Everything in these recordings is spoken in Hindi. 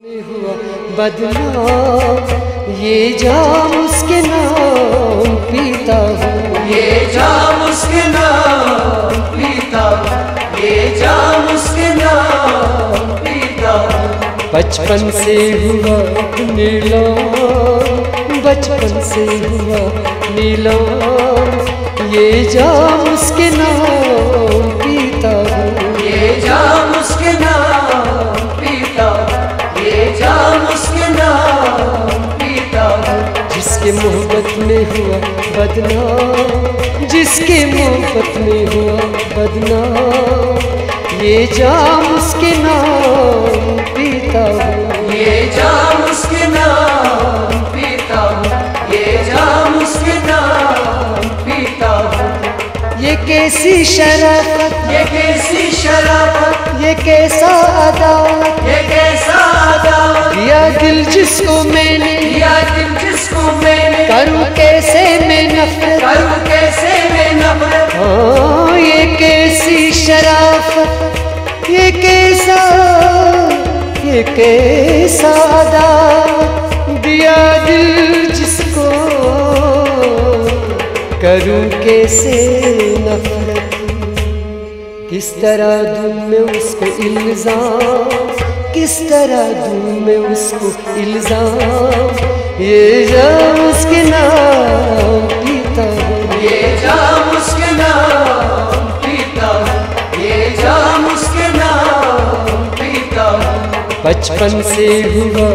हुआ बदनाम, ये जाम उसके नाम पीता हूँ, ये जाम उसके नाम पीता हूँ, ये जाम उसके नाम पीता हूँ। बचपन से हुआ नीलाम, बचपन से हुआ नीलाम, ये जाम उसके नाम पीता हूँ, ये जाम उसके नाम पीता हूँ, ये जाम उसके नाम पीता हूँ। जिसके मोहब्बत में हुआ बदनाम, जिसके मोहब्बत में हुआ बदनाम, ये जाम उसके नाम पीता हूँ, ये जाम उसके नाम पीता हूँ, ये जाम उसके नाम पीता हूँ। ये कैसी शराफत, ये कैसी शराफत, ये कैसा अदावत, ये कैसा अदावत, दिया दिल जिसको मैंने, दिया दिल जिसको मैंने, करूँ कैसे मैं नफरत, करूँ कैसे मैं नफरत। हाँ ये कैसी शराफत, ये कैसा अदावत, दिया दिल जिसको, करूँ कैसे नफरत। किस तरह दूँ मैं उसको इल्जाम, किस तरह दूँ मैं उसको इल्जाम, ये जाम उसके नाम पीता हूँ, ये जाम उसके नाम पीता हूँ, ये जाम उसके नाम पीता हूँ। बचपन से हुआ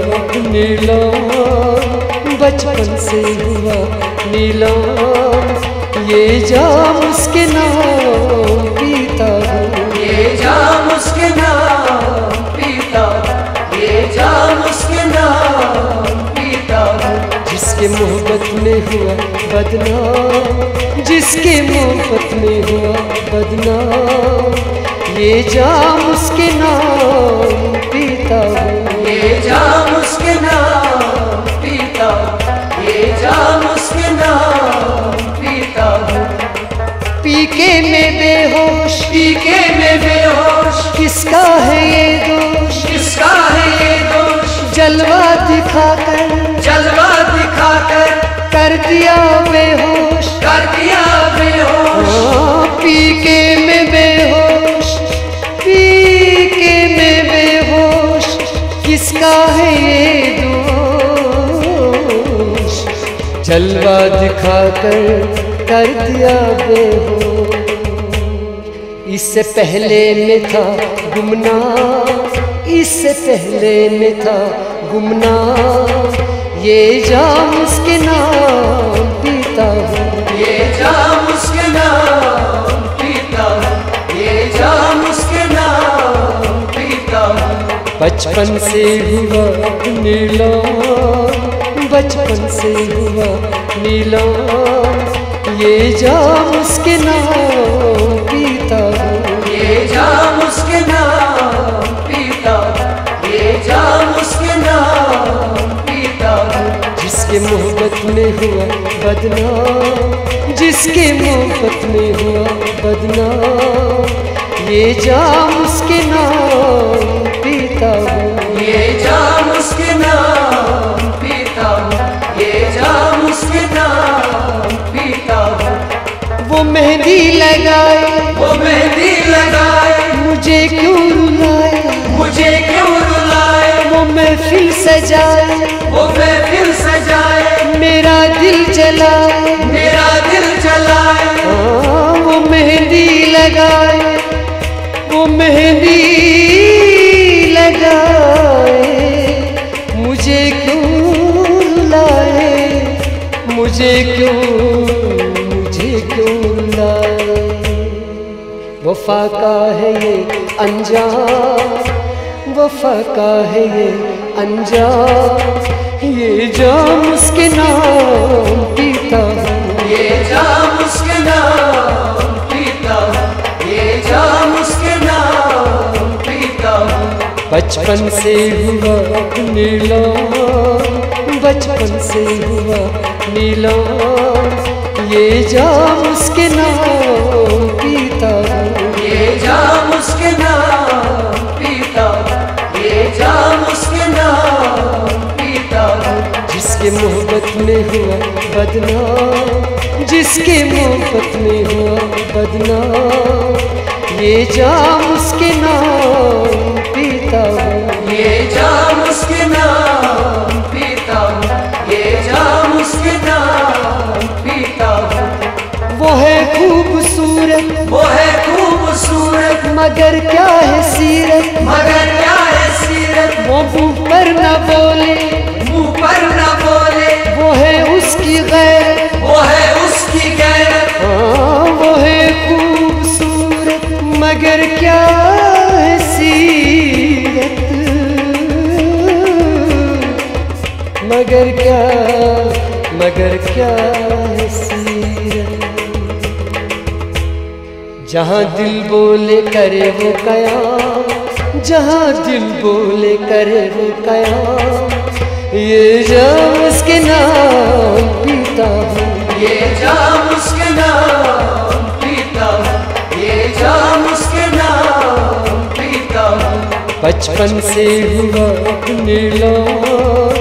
नीलाम, बचपन से हुआ नीलाम, ये जाम उसके नाम पीता हूँ, ये जाम उसके नाम पीता हूँ, ये जाम उसके नाम पीता हूँ। जिसके मोहब्बत में हुआ बदनाम, जिसके मोहब्बत में हुआ बदनाम, ये जाम उसके नाम पीता हूँ, ये जाम उसके नाम पीता हूँ, ये जाम उसके नाम पीता हूँ। पी के मैं बेहोश, पी के मैं बेहोश, किसका है ये दोष, किसका है ये दोष, जलवा दिखाकर, जलवा दिखाकर कर दिया बेहोश, कर दिया बेहोश। हाँ, पी के मैं बेहोश, पी के मैं बेहोश, किसका है ये दोष, जलवा दिखाकर कर दिया बेहोश। इससे पहले में था गुमनाम, इससे पहले में था गुमनाम, ये जाम उसके नाम पीता हूँ, ये जाम उसके नाम पीता हूँ, ये जाम उसके नाम पीता हूँ। बचपन से हुआ नीलाम, बचपन से हुआ नीलाम, ये जाम उसके नाम पीता हूँ, ये जाम उसके नाम पीता हूँ, ये जाम उसके नाम पीता हूँ। जिसके मोहब्बत में हुआ बदनाम, जिसके मोहब्बत में हुआ बदनाम, ये जाम उसके नाम पीता हूँ, ये जाम उसके नाम पीता हूँ, ये जाम उसके नाम पीता हूँ। वो मेहंदी लगाए, वो मेहंदी लगाए, मुझे क्यों रुलाए, मुझे क्यों रुलाए, वो महफिल सजाए, वो महफिल सजाए, मेरा दिल जलाए, मेरा दिल जलाए। हाँ, वो मेहंदी लगाए, वो मेहंदी लगाए, मुझे क्यों रुलाए, मुझे क्यों रुलाए। वफा का है ये अंजाम, वफा का है ये अंजाम, ये जाम उसके नाम पीता हूँ, ये जाम उसके नाम पीता हूँ, ये जाम उसके नाम पीता हूँ। बचपन से हुआ नीलाम, बचपन से हुआ नीलाम, ये जाम उसके नाम पीता हूँ, ये जाम उसके नाम पीता हूँ, ये जाम उसके नाम हुआ बदनाम, जिसके मोहब्बत में हुआ बदनाम, ये जाम उसके नाम पीता हूँ, ये जाम उसके नाम पीता हूँ, ये जाम उसके नाम पीता हूँ। वो है खूबसूरत, वो है खूबसूरत, मगर क्या है सीरत, मगर क्या है सीरत, वो मुँह पर न बोले, मुंह पर न बोले, वो है उसकी गैरत, वो है उसकी गैरत। हाँ वो है खूबसूरत, मगर क्या है सीरत, मगर क्या है सीरत। जहाँ दिल बोले करे वो कयाम, जहाँ दिल बोले करे वो कयाम, ये जाम उसके नाम पीता हूँ, ये जाम उसके नाम पीता हूँ, ये जाम उसके नाम पीता हूँ। बचपन से हुआ नीलाम,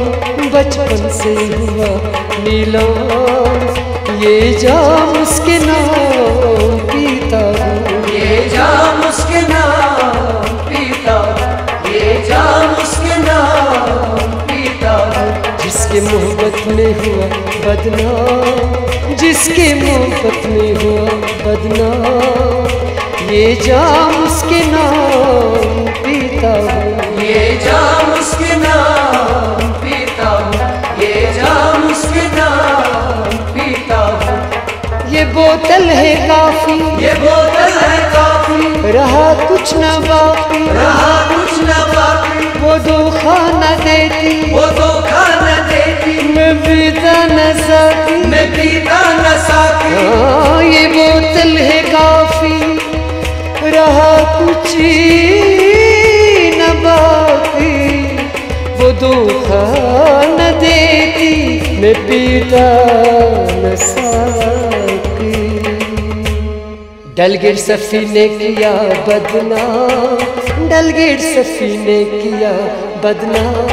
बचपन से हुआ नीलाम, ये जाम उसके नाम पीता हूँ, ये जाम उसके नाम पीता हूँ, ये जाम उसके नाम पीता हूँ। जिसके मोहब्बत में हुआ बदनाम, जिसके मोहब्बत में हुआ बदनाम, ये जाम उसके नाम पीता हूँ, ये जाम उसके नाम पीता हूँ, ये जाम उसके नाम पीता हूँ। ये बोतल है काफी, ये बोतल है काफी, रहा कुछ न बाकी, रहा कुछ न बाकी, वो धोखा न देती, वो धोखा न देती, मैं पीता न साकी, मैं पीता न साकी। हाँ ये बोतल है काफी, रहा कुछ न बाकी, वो धोखा न देती, मैं पीता न साकी। डलगेट सफीने किया बदनाम, डलगेट सफीने किया बदनाम,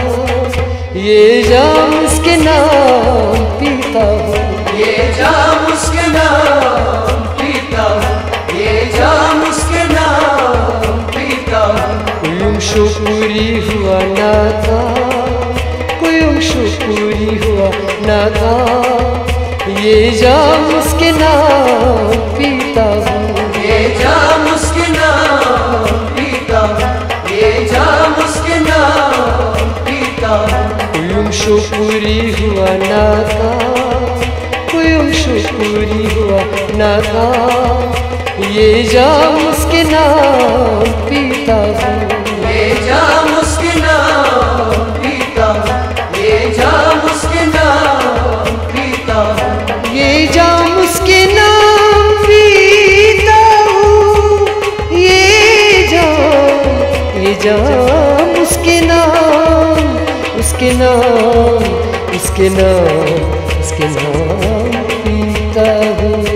ये जाम उसके नाम पीता हूँ, ये जाम उसके नाम पीता हूँ, ये जाम उसके नाम पीता हूँ। कोई शुक्री हुआ ना था, कोई शुक्री हुआ ना था, ये जाम उसके नाम पीता हूँ, ये जाम उसके नाम पीता हूँ, ये जाम उसके नाम पीता हूँ। कोई शुक्री हुआ ना था, कोई शुक्री हुआ ना था, ये जाम उसके नाम पीता हूँ, ये जाम उसके नाम पीता हूँ, ये जाम उसके नाम पीता हूँ। ये जाम उसके नाम पीता हूँ, ये जाम उसके नाम, उसके नाम, उसके नाम, उसके नाम पीता हूँ।